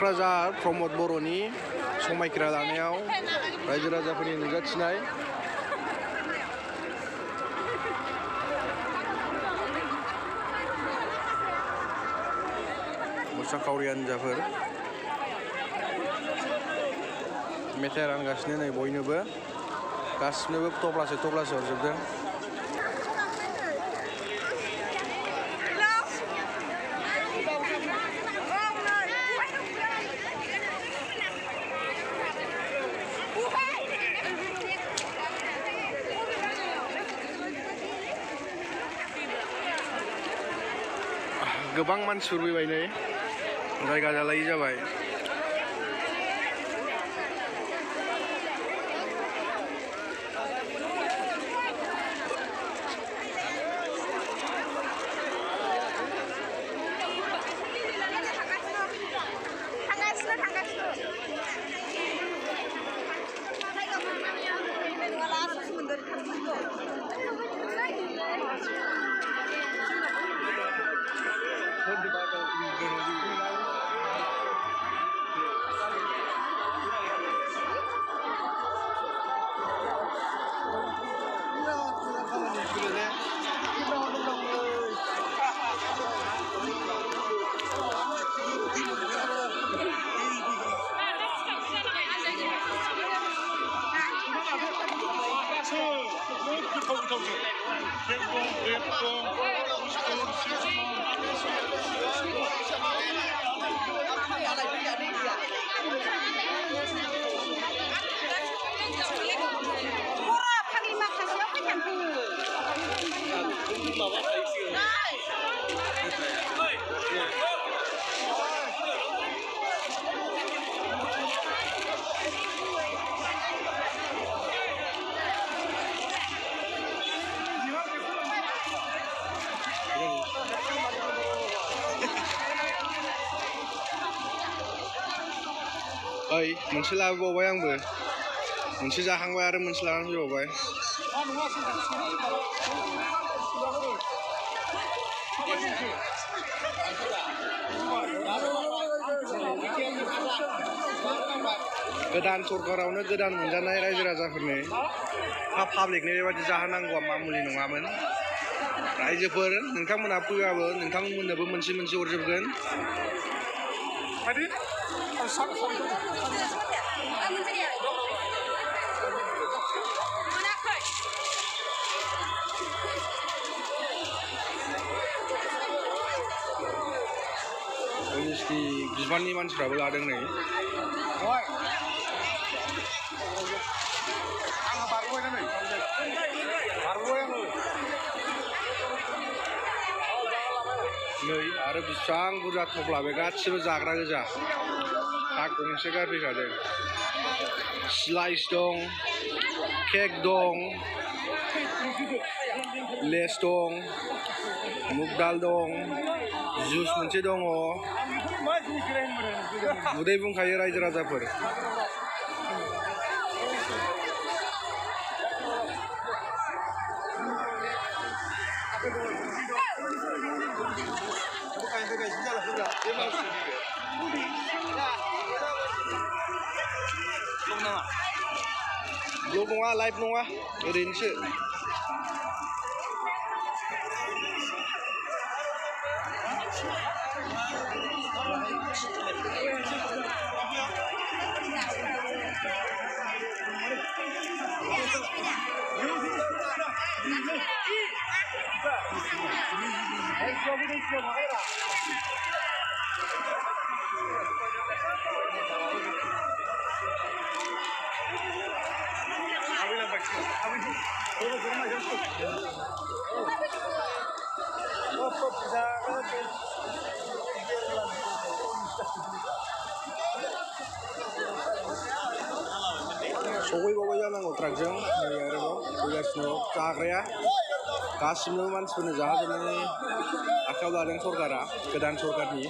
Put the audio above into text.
क'क्राझार प्रमद बर'नि समायखिरा लानायाव रायजो राजाफोरनि नुजाथिनाय मोसाखावरि हान्जाफोर मेथाइ रानगासिनो नै बयनोबो गासिनोबो थब्लासे हरजोबदों। गोबां मानसिफोर फैबाय नै जायगा जालायि जाबाय। ओइ मोनसे लाबोबावबाय आंबो मोनसे जाखांबाय आरो मोनसे लानानै फैबावबाय। गोदान सरकारावनो गोदान मोनजानाय रायजो राजाफोरनो पाब्लिकनि बेबायदि जाहोनांगौआ मामुलि नङामोन। रायजोफोर नोंथांमोनहा फैबाबो नोंथांमोननोबो मोनसे हरजोबगोन। पुलिसनि बिबाननि मानसिफ्राबो लादों नै। नै आरो बेसेबां बुरजा थफ्ला बे गासिबो जाग्रा गोजा। ट्राक गंसे गारफैखादों। स्लाइस दं, केक दं, लेस दं, मुग दाल दं, जुस मोनसे दङ। उदै बुंखायो रायजो राजाफोर। ब्लग नङा, लाइभ नङा, ओरैनोसो। सहैबावबाय जानांगौ ट्राकजों। नै आरोबाव फैगासिनो जाग्राया गासिबो मानसिफोरनो जाहोजोबनायनि आखायाव लादों सरकारा, गोदान सरकारनि।